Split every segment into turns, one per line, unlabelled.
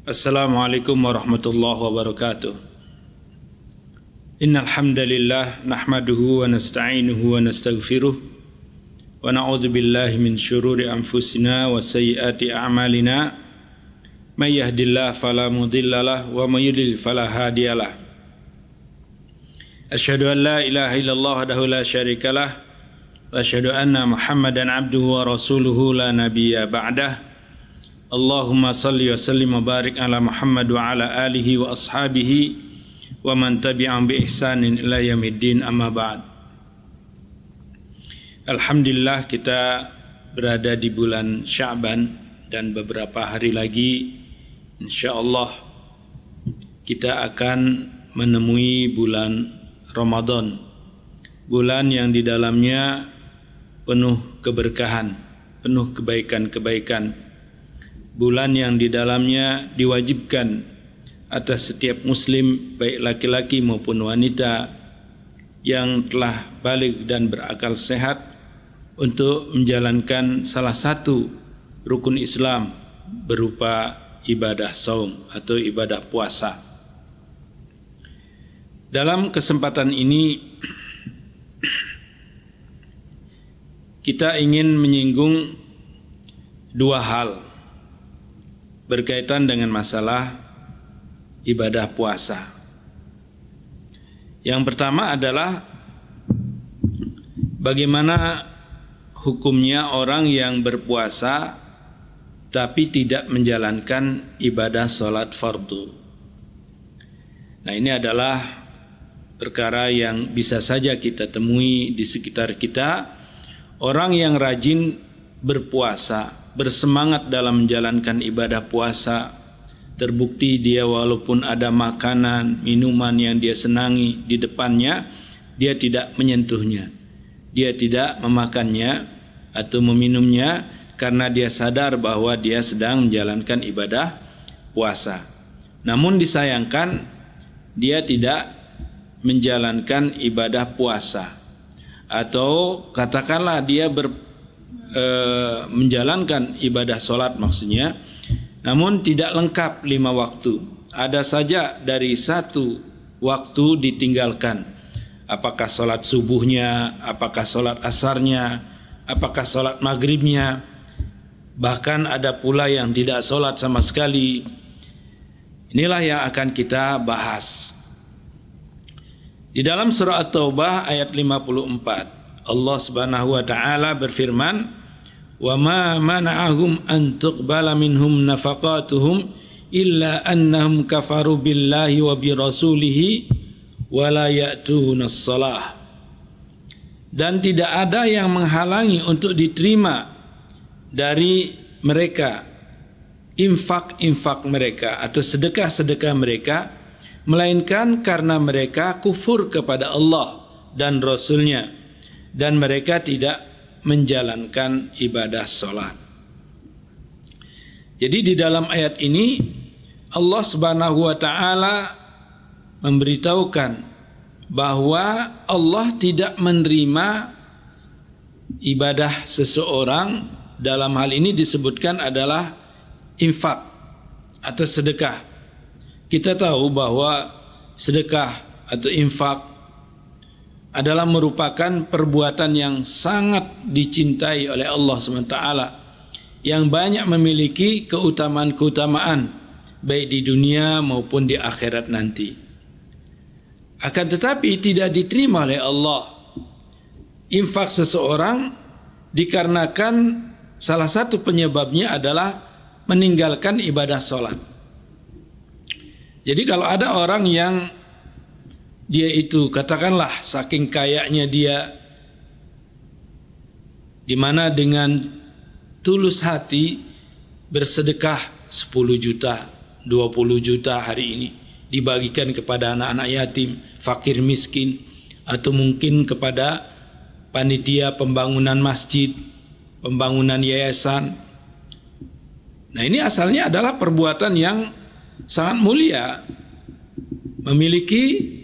Assalamualaikum warahmatullahi wabarakatuh. Innal hamdalillah nahmaduhu wa nasta'inuhu wa nastaghfiruh wa na'udzu billahi min syururi anfusina wa sayyiati a'malina. May yahdihillahu fala mudhillalah wa may yudlil fala hadiyalah. Asyhadu an la ilaha illallah wahdahu la syarikalah wa asyhadu anna Muhammadan abduhu wa rasuluhu la nabiyya ba'dah. Allahumma salli wa sallim wa barik ala Muhammad wa ala alihi wa ashabihi wa man tabi'ahum bi ihsanin ila yaumiddin, amma ba'd. Alhamdulillah, kita berada di bulan Sya'ban dan beberapa hari lagi insyaallah kita akan menemui bulan Ramadan, bulan yang di dalamnya penuh keberkahan, penuh kebaikan-kebaikan, bulan yang di dalamnya diwajibkan atas setiap muslim, baik laki-laki maupun wanita yang telah baligh dan berakal sehat, untuk menjalankan salah satu rukun Islam berupa ibadah saum atau ibadah puasa. Dalam kesempatan ini kita ingin menyinggung dua hal berkaitan dengan masalah ibadah puasa. Yang pertama adalah bagaimana hukumnya orang yang berpuasa tapi tidak menjalankan ibadah sholat fardu. Nah, ini adalah perkara yang bisa saja kita temui di sekitar kita. Orang yang rajin berpuasa, bersemangat dalam menjalankan ibadah puasa, terbukti dia walaupun ada makanan, minuman yang dia senangi di depannya, dia tidak menyentuhnya, dia tidak memakannya atau meminumnya karena dia sadar bahwa dia sedang menjalankan ibadah puasa. Namun disayangkan dia tidak menjalankan ibadah puasa, atau katakanlah dia menjalankan ibadah sholat maksudnya, namun tidak lengkap 5 waktu. Ada saja dari satu waktu ditinggalkan. Apakah sholat subuhnya, apakah sholat asarnya, apakah sholat maghribnya, bahkan ada pula yang tidak sholat sama sekali. Inilah yang akan kita bahas. Di dalam surah At-Taubah ayat 54, Allah Subhanahu wa taala berfirman, wa ma mana'ahum an tuqbala minhum nafaqatuhum illa annahum kafaru billahi wa bi rasulihi wa la ya'tunas shalah. Dan tidak ada yang menghalangi untuk diterima dari mereka infak-infak mereka atau sedekah-sedekah mereka, melainkan karena mereka kufur kepada Allah dan Rasulnya, dan mereka tidak menjalankan ibadah sholat. Jadi di dalam ayat ini Allah Subhanahu wa taala memberitahukan bahwa Allah tidak menerima ibadah seseorang. Dalam hal ini disebutkan adalah infak atau sedekah. Kita tahu bahwa sedekah atau infak adalah merupakan perbuatan yang sangat dicintai oleh Allah SWT, yang banyak memiliki keutamaan-keutamaan baik di dunia maupun di akhirat nanti. Akan tetapi tidak diterima oleh Allah infak seseorang dikarenakan salah satu penyebabnya adalah meninggalkan ibadah sholat. Jadi kalau ada orang yang dia itu katakanlah saking kayanya dia, di mana dengan tulus hati bersedekah 10 juta, 20 juta hari ini dibagikan kepada anak-anak yatim, fakir miskin, atau mungkin kepada panitia pembangunan masjid, pembangunan yayasan. Nah, ini asalnya adalah perbuatan yang sangat mulia, memiliki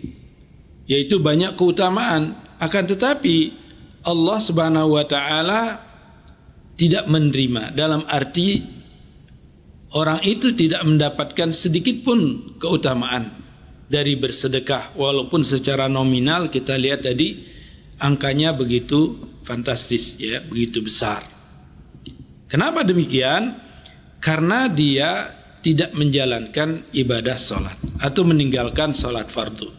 yaitu banyak keutamaan. Akan tetapi Allah Subhanahu wa taala tidak menerima, dalam arti orang itu tidak mendapatkan sedikit pun keutamaan dari bersedekah, walaupun secara nominal kita lihat tadi angkanya begitu fantastis, ya, begitu besar. Kenapa demikian? Karena dia tidak menjalankan ibadah sholat atau meninggalkan sholat fardu.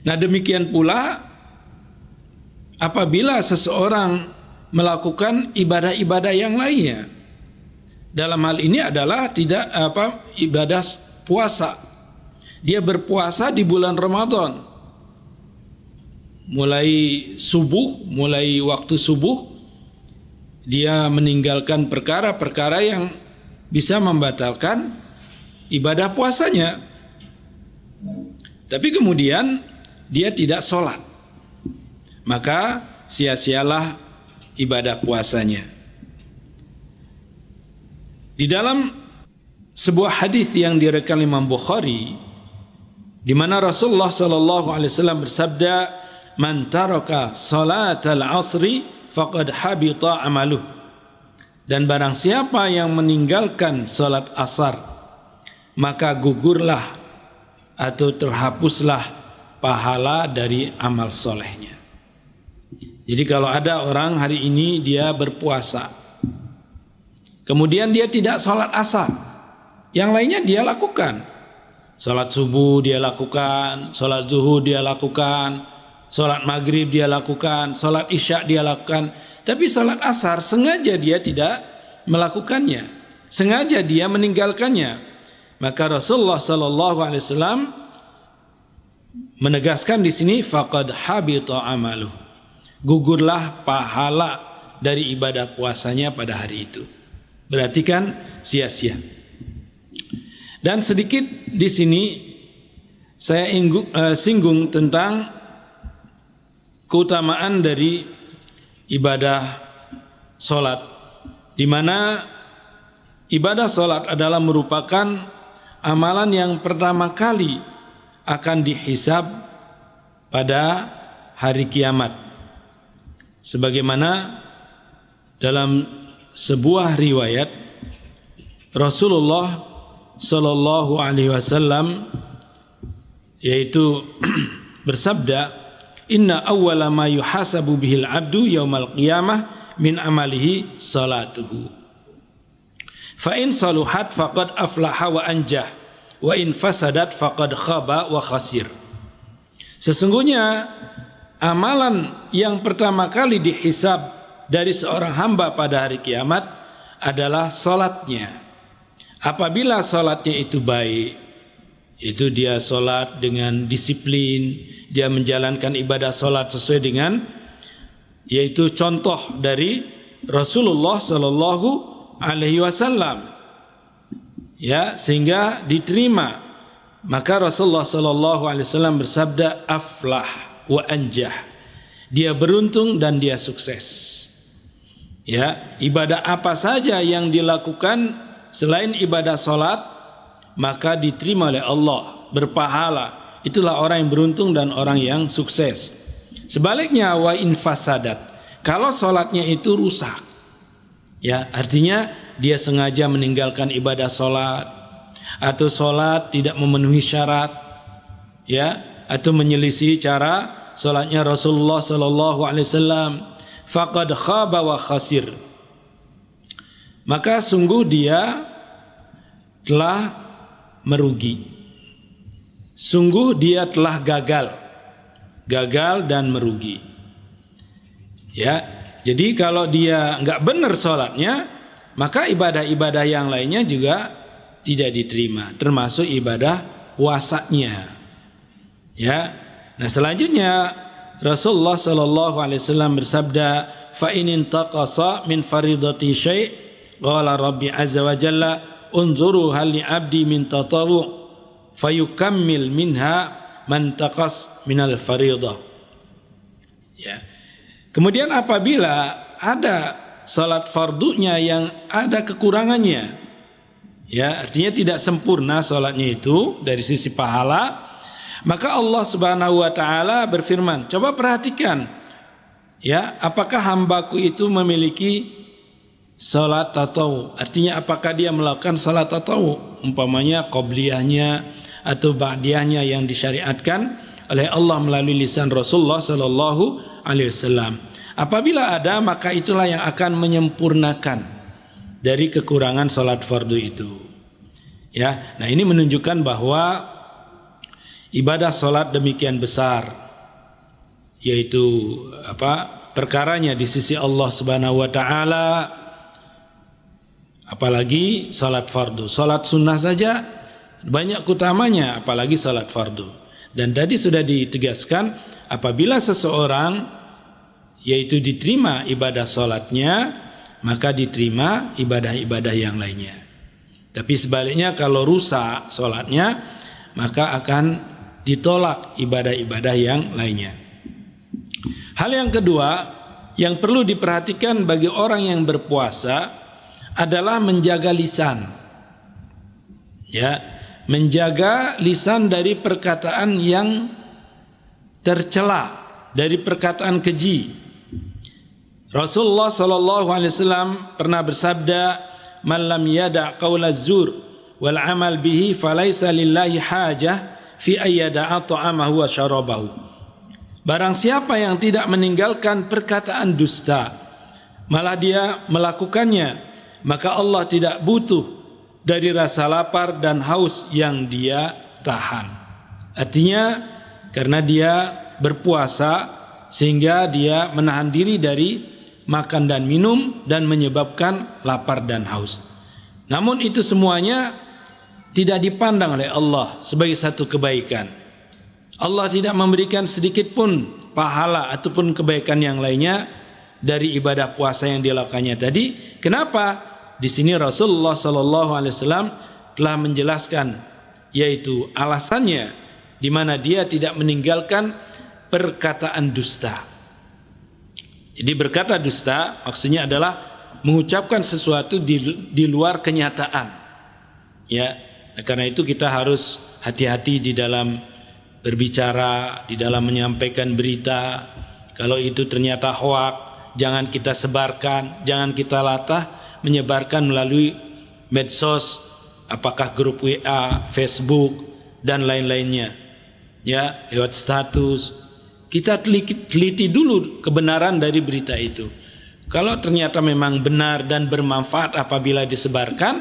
Nah, demikian pula apabila seseorang melakukan ibadah-ibadah yang lainnya. Dalam hal ini adalah ibadah puasa. Dia berpuasa di bulan Ramadan. Mulai waktu subuh dia meninggalkan perkara-perkara yang bisa membatalkan ibadah puasanya. Tapi kemudian dia tidak sholat, maka sia-sialah ibadah puasanya. Di dalam sebuah hadis yang diriwayatkan Imam Bukhari, di mana Rasulullah sallallahu alaihi wasallam bersabda, "Man taraka salatal asri faqad habita amaluh." Dan barang siapa yang meninggalkan salat asar, maka gugurlah atau terhapuslah pahala dari amal solehnya. Jadi kalau ada orang hari ini dia berpuasa, kemudian dia tidak sholat asar, yang lainnya dia lakukan. Sholat subuh dia lakukan, sholat zuhur dia lakukan, sholat maghrib dia lakukan, sholat isya dia lakukan. Tapi sholat asar sengaja dia tidak melakukannya, sengaja dia meninggalkannya. Maka Rasulullah SAW menegaskan di sini, faqad habita amaluh, gugurlah pahala dari ibadah puasanya pada hari itu. Berarti kan sia-sia. Dan sedikit di sini saya singgung tentang keutamaan dari ibadah sholat, di mana ibadah sholat adalah merupakan amalan yang pertama kali akan dihisab pada hari kiamat. Sebagaimana dalam sebuah riwayat Rasulullah Sallallahu Alaihi Wasallam yaitu bersabda, "Inna awwala ma yuhasabu bihil abdu yaumal qiyamah min amalihi salatuhu. Fa in saluhat faqad aflaha wa anjah, wa in fasadat faqad khaba wa khasir." Sesungguhnya amalan yang pertama kali dihisab dari seorang hamba pada hari kiamat adalah salatnya. Apabila salatnya itu baik, itu dia salat dengan disiplin, dia menjalankan ibadah salat sesuai dengan yaitu contoh dari Rasulullah Sallallahu Alaihi Wasallam, ya, sehingga diterima. Maka Rasulullah Sallallahu Alaihi Wasallam bersabda, aflah wa anjah, dia beruntung dan dia sukses. Ya, ibadah apa saja yang dilakukan selain ibadah salat maka diterima oleh Allah, berpahala. Itulah orang yang beruntung dan orang yang sukses. Sebaliknya, wa in fasadat, kalau salatnya itu rusak, ya, artinya dia sengaja meninggalkan ibadah salat, atau salat tidak memenuhi syarat, ya, atau menyelisih cara salatnya Rasulullah sallallahu alaihi wasallam, faqad khaba wa khasir, maka sungguh dia telah merugi, sungguh dia telah gagal dan merugi. Ya, jadi kalau dia enggak benar salatnya, maka ibadah-ibadah yang lainnya juga tidak diterima, termasuk ibadah puasanya. Ya. Nah, selanjutnya Rasulullah sallallahu alaihi wasallam bersabda, fa in intaqasa min faridati syai' qala rabbi azza wa jalla unzuru hal li abdi min tatawwu fayukammil minha man taqas minal faridah. Ya. Kemudian apabila ada salat fardunya yang ada kekurangannya, ya, artinya tidak sempurna salatnya itu dari sisi pahala, maka Allah Subhanahu wa taala berfirman, coba perhatikan, ya, apakah hambaku itu memiliki salat tatawu. Artinya apakah dia melakukan salat tatawu, umpamanya qabliyahnya atau ba'diyahnya yang disyariatkan oleh Allah melalui lisan Rasulullah sallallahu alaihi wasallam. Apabila ada, maka itulah yang akan menyempurnakan dari kekurangan salat fardu itu. Ya, nah ini menunjukkan bahwa ibadah salat demikian besar, yaitu perkaranya di sisi Allah Subhanahu wa taala, apalagi salat fardu. Salat sunnah saja banyak utamanya, apalagi salat fardu. Dan tadi sudah ditegaskan, apabila seseorang yaitu diterima ibadah salatnya, maka diterima ibadah-ibadah yang lainnya. Tapi sebaliknya kalau rusak salatnya, maka akan ditolak ibadah-ibadah yang lainnya. Hal yang kedua yang perlu diperhatikan bagi orang yang berpuasa adalah menjaga lisan. Ya, menjaga lisan dari perkataan yang tercela, dari perkataan keji. Rasulullah sallallahu alaihi wasallam pernah bersabda, "Man lam yada' qaula zur wal 'amal bihi falaysa lillahi hajah fi ayyada'a ta'amahu wa syarabahu." Barang siapa yang tidak meninggalkan perkataan dusta, malah dia melakukannya, maka Allah tidak butuh dari rasa lapar dan haus yang dia tahan. Artinya karena dia berpuasa sehingga dia menahan diri dari makan dan minum dan menyebabkan lapar dan haus. Namun itu semuanya tidak dipandang oleh Allah sebagai satu kebaikan. Allah tidak memberikan sedikit pun pahala ataupun kebaikan yang lainnya dari ibadah puasa yang dilakukannya tadi. Kenapa? Di sini Rasulullah sallallahu alaihi wasallam telah menjelaskan, yaitu alasannya di mana dia tidak meninggalkan perkataan dusta. Jadi berkata dusta maksudnya adalah mengucapkan sesuatu di luar kenyataan. Ya, karena itu kita harus hati-hati di dalam berbicara, di dalam menyampaikan berita. Kalau itu ternyata hoak, jangan kita sebarkan, jangan kita latah menyebarkan melalui medsos, apakah grup WA, Facebook dan lain-lainnya. Ya, lewat status. Kita teliti dulu kebenaran dari berita itu. Kalau ternyata memang benar dan bermanfaat apabila disebarkan,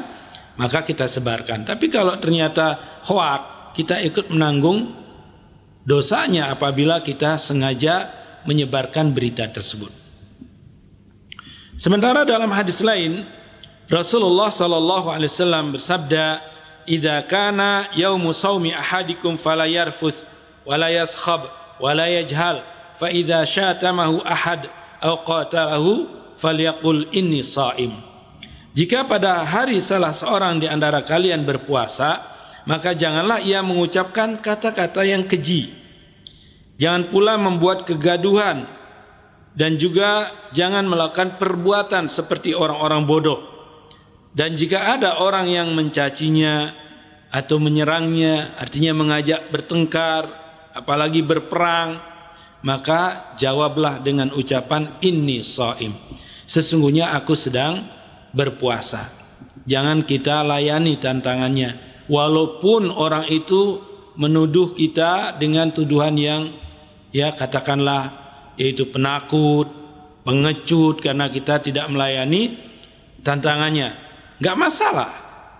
maka kita sebarkan. Tapi kalau ternyata hoak, kita ikut menanggung dosanya apabila kita sengaja menyebarkan berita tersebut. Sementara dalam hadis lain, Rasulullah sallallahu alaihi wasallam bersabda, "Idza kana yaumu shaumi ahadikum fala yarfuth wala yaskhab wala yajhal fa idza syatamahu ahad aw qatalahu falyaqul inni shaim." Jika pada hari salah seorang di antara kalian berpuasa, maka janganlah ia mengucapkan kata-kata yang keji. Jangan pula membuat kegaduhan dan juga jangan melakukan perbuatan seperti orang-orang bodoh. Dan jika ada orang yang mencacinya atau menyerangnya, artinya mengajak bertengkar, apalagi berperang, maka jawablah dengan ucapan inni shaim. Sesungguhnya aku sedang berpuasa. Jangan kita layani tantangannya, walaupun orang itu menuduh kita dengan tuduhan yang katakanlah yaitu penakut, pengecut karena kita tidak melayani tantangannya. Enggak masalah.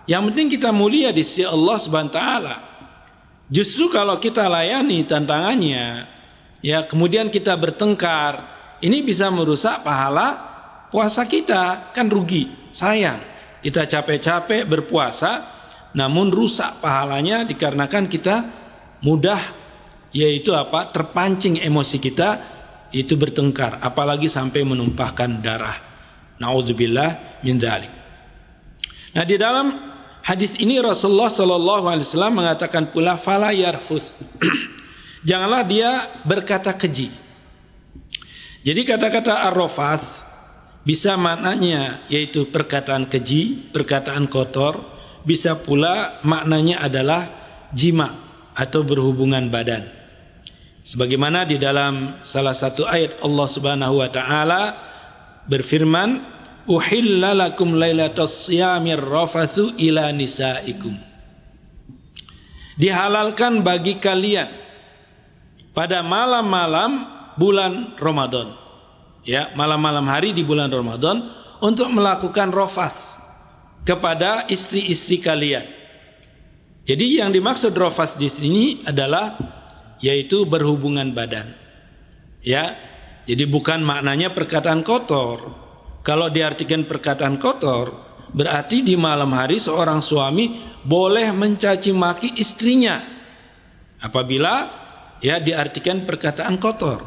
Yang penting kita mulia di sisi Allah Subhanahu wa taala. Justru kalau kita layani tantangannya, ya kemudian kita bertengkar, ini bisa merusak pahala puasa kita, kan rugi, sayang. Kita capek-capek berpuasa, namun rusak pahalanya dikarenakan kita mudah, yaitu terpancing emosi kita, itu bertengkar, apalagi sampai menumpahkan darah. Naudzubillah min dzalik. Nah, di dalam hadis ini Rasulullah sallallahu alaihi wasallam mengatakan pula fala yarfus. Janganlah dia berkata keji. Jadi kata-kata ar-rafas bisa maknanya yaitu perkataan keji, perkataan kotor, bisa pula maknanya adalah jima atau berhubungan badan. Sebagaimana di dalam salah satu ayat Allah Subhanahu wa taala berfirman, uhilla lakum lailatas siyamir rafatsu ila nisaikum. Dihalalkan bagi kalian pada malam-malam bulan Ramadan, ya, malam-malam hari di bulan Ramadan untuk melakukan rafas kepada istri-istri kalian. Jadi yang dimaksud rafas di sini adalah yaitu berhubungan badan. Ya. Jadi bukan maknanya perkataan kotor. Kalau diartikan perkataan kotor, berarti di malam hari seorang suami boleh mencaci maki istrinya. Apabila ya diartikan perkataan kotor.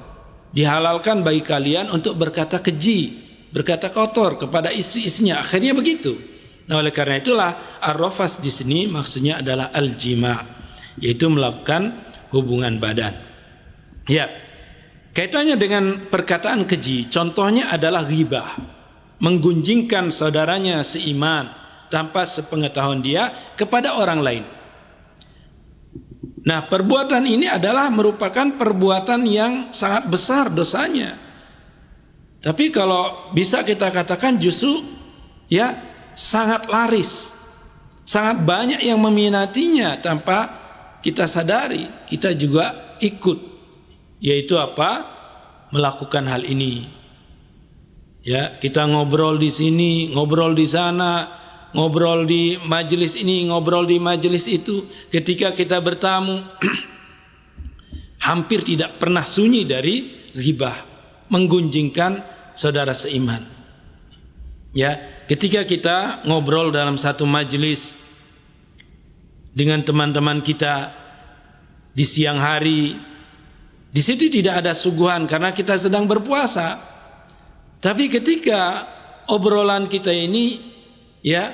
Dihalalkan bagi kalian untuk berkata keji, berkata kotor kepada istri-istrinya. Akhirnya begitu. Nah, oleh karena itulah ar-rafas di sini maksudnya adalah al-jima', yaitu melakukan hubungan badan. Ya. Kaitannya dengan perkataan keji, contohnya adalah ghibah, menggunjingkan saudaranya seiman tanpa sepengetahuan dia kepada orang lain. Nah, perbuatan ini adalah merupakan perbuatan yang sangat besar dosanya. Tapi kalau bisa kita katakan justru ya sangat laris, sangat banyak yang meminatinya tanpa kita sadari, kita juga ikut. Yaitu apa? Melakukan hal ini. Ya, kita ngobrol di sini, ngobrol di sana, ngobrol di majelis ini, ngobrol di majelis itu. Ketika kita bertamu, hampir tidak pernah sunyi dari ghibah, menggunjingkan saudara seiman. Ya, ketika kita ngobrol dalam satu majelis dengan teman-teman kita di siang hari, di situ tidak ada suguhan karena kita sedang berpuasa. Tapi ketika obrolan kita ini ya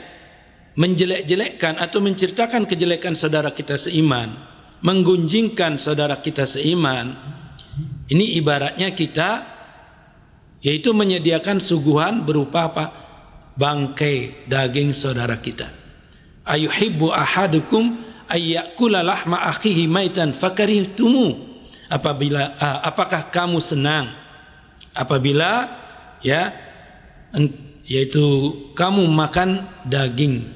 menjelek-jelekkan atau menceritakan kejelekan saudara kita seiman, menggunjingkan saudara kita seiman, ini ibaratnya kita yaitu menyediakan suguhan berupa apa? Bangkai daging saudara kita. Ayuhibbu ahadukum ayyakula lahma akhihi maitan fakarihtumu. Apakah kamu senang apabila ya yaitu kamu makan daging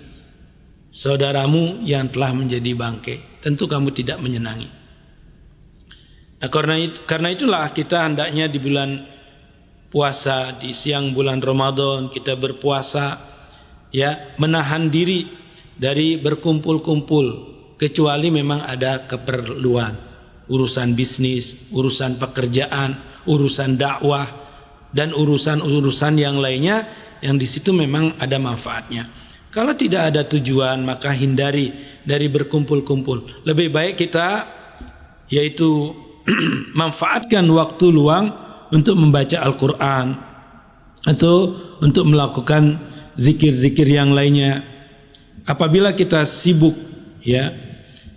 saudaramu yang telah menjadi bangkai? Tentu kamu tidak menyenangi. Nah, karena itulah kita hendaknya di bulan puasa, di siang bulan Ramadan kita berpuasa ya, menahan diri dari berkumpul-kumpul kecuali memang ada keperluan. Urusan bisnis, urusan pekerjaan, urusan dakwah, dan urusan-urusan yang lainnya yang di situ memang ada manfaatnya. Kalau tidak ada tujuan maka hindari dari berkumpul-kumpul. Lebih baik kita yaitu manfaatkan waktu luang untuk membaca Al-Quran atau untuk melakukan zikir-zikir yang lainnya. Apabila kita sibuk ya,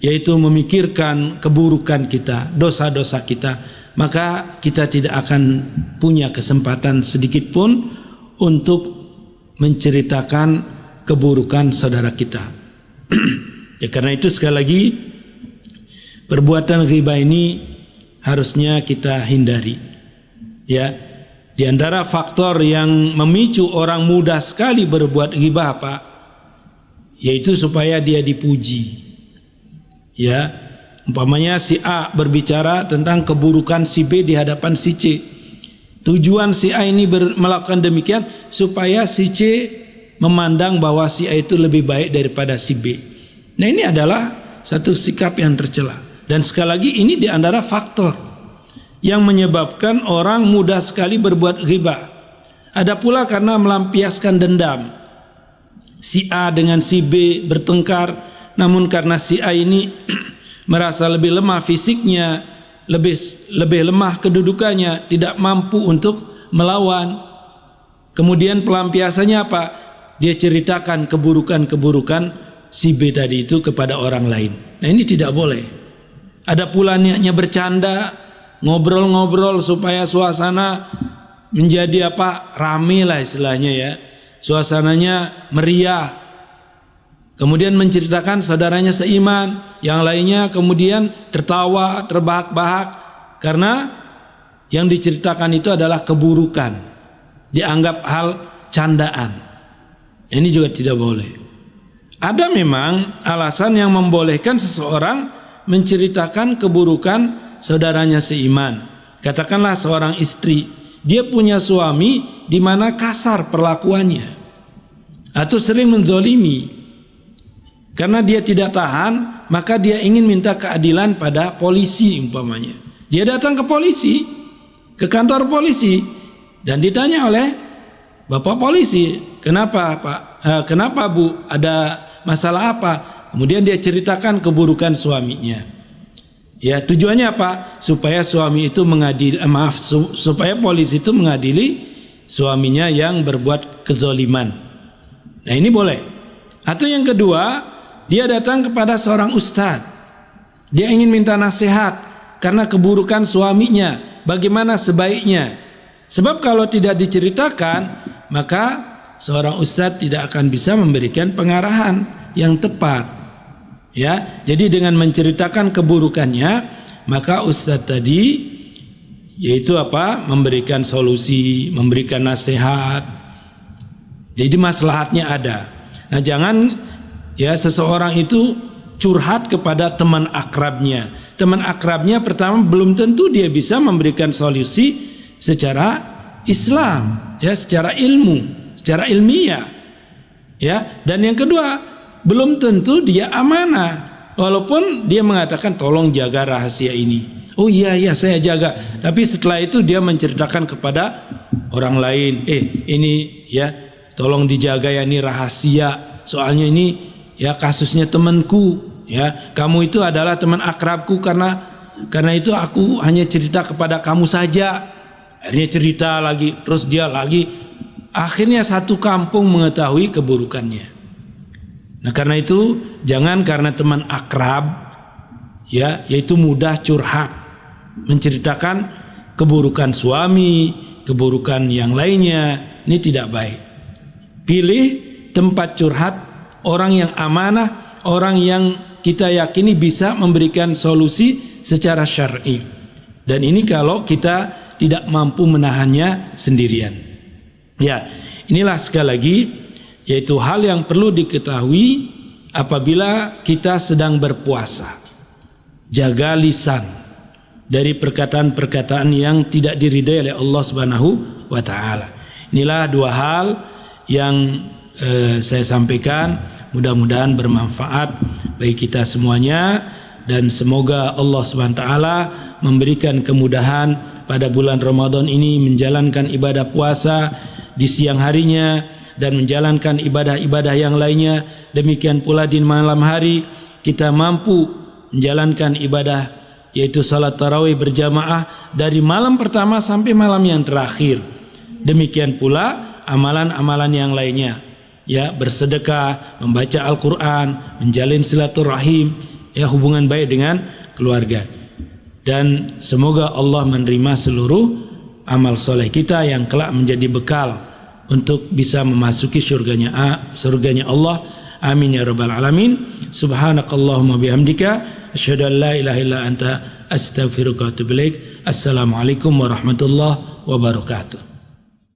yaitu memikirkan keburukan kita, dosa-dosa kita, maka kita tidak akan punya kesempatan sedikit pun untuk menceritakan keburukan saudara kita. Ya, karena itu sekali lagi perbuatan ghibah ini harusnya kita hindari. Ya, di antara faktor yang memicu orang mudah sekali berbuat ghibah apa? Yaitu supaya dia dipuji. Ya, umpamanya si A berbicara tentang keburukan si B di hadapan si C. Tujuan si A ini melakukan demikian supaya si C memandang bahwa si A itu lebih baik daripada si B. Nah, ini adalah satu sikap yang tercela. Dan sekali lagi ini di antara faktor yang menyebabkan orang mudah sekali berbuat ghibah. Ada pula karena melampiaskan dendam. Si A dengan si B bertengkar, namun karena si A ini merasa lebih lemah fisiknya, lebih lemah kedudukannya, tidak mampu untuk melawan. Kemudian pelampiasannya apa? Dia ceritakan keburukan-keburukan si B tadi itu kepada orang lain. Nah, ini tidak boleh. Ada pula niatnya bercanda, ngobrol-ngobrol supaya suasana menjadi apa? Rame lah istilahnya ya. Suasananya meriah. Kemudian menceritakan saudaranya seiman, yang lainnya kemudian tertawa, terbahak-bahak karena yang diceritakan itu adalah keburukan. Dianggap hal candaan. Ini juga tidak boleh. Ada memang alasan yang membolehkan seseorang menceritakan keburukan saudaranya seiman. Katakanlah seorang istri, dia punya suami di mana kasar perlakuannya atau sering menzolimi. Karena dia tidak tahan, maka dia ingin minta keadilan pada polisi umpamanya. Dia datang ke polisi, ke kantor polisi, dan ditanya oleh bapak polisi, kenapa Pak? Kenapa Bu? Ada masalah apa? Kemudian dia ceritakan keburukan suaminya. Ya, tujuannya apa? Supaya suami itu mengadili, supaya polisi itu mengadili suaminya yang berbuat kezoliman. Nah, ini boleh. Atau yang kedua, dia datang kepada seorang ustadz. Dia ingin minta nasihat karena keburukan suaminya, bagaimana sebaiknya. Sebab kalau tidak diceritakan, maka seorang ustadz tidak akan bisa memberikan pengarahan yang tepat. Ya, jadi dengan menceritakan keburukannya, maka ustadz tadi yaitu memberikan solusi, memberikan nasihat. Jadi maslahatnya ada. Nah, jangan ya seseorang itu curhat kepada teman akrabnya. Teman akrabnya pertama belum tentu dia bisa memberikan solusi secara Islam, ya, secara ilmu, secara ilmiah. Ya, dan yang kedua, belum tentu dia amanah. Walaupun dia mengatakan tolong jaga rahasia ini. Oh iya saya jaga. Tapi setelah itu dia menceritakan kepada orang lain, ini ya tolong dijaga ya, ini rahasia. Soalnya ini ya kasusnya temanku, ya. Kamu itu adalah teman akrabku karena itu aku hanya cerita kepada kamu saja. Akhirnya cerita lagi, terus dia lagi. Akhirnya satu kampung mengetahui keburukannya. Nah, karena itu jangan karena teman akrab ya, yaitu mudah curhat, menceritakan keburukan suami, keburukan yang lainnya, ini tidak baik. Pilih tempat curhat orang yang amanah, orang yang kita yakini bisa memberikan solusi secara syar'i. Dan ini kalau kita tidak mampu menahannya sendirian. Ya, inilah sekali lagi yaitu hal yang perlu diketahui apabila kita sedang berpuasa. Jaga lisan dari perkataan-perkataan yang tidak diridai oleh Allah Subhanahu wa taala. Inilah dua hal yang saya sampaikan, mudah-mudahan bermanfaat bagi kita semuanya, dan semoga Allah Subhanahu wa taala memberikan kemudahan pada bulan Ramadan ini menjalankan ibadah puasa di siang harinya dan menjalankan ibadah-ibadah yang lainnya. Demikian pula di malam hari kita mampu menjalankan ibadah yaitu salat tarawih berjamaah dari malam pertama sampai malam yang terakhir. Demikian pula amalan-amalan yang lainnya, ya, bersedekah, membaca Al-Quran, menjalin silaturahim, ya, hubungan baik dengan keluarga. Dan semoga Allah menerima seluruh amal soleh kita yang kelak menjadi bekal untuk bisa memasuki surganya Allah. Amin ya rabbal alamin. Subhanakallahumma bihamdika asyhadu an la ilaha illa anta astaghfiruka wa atubu ilaik. Assalamualaikum warahmatullahi wabarakatuh.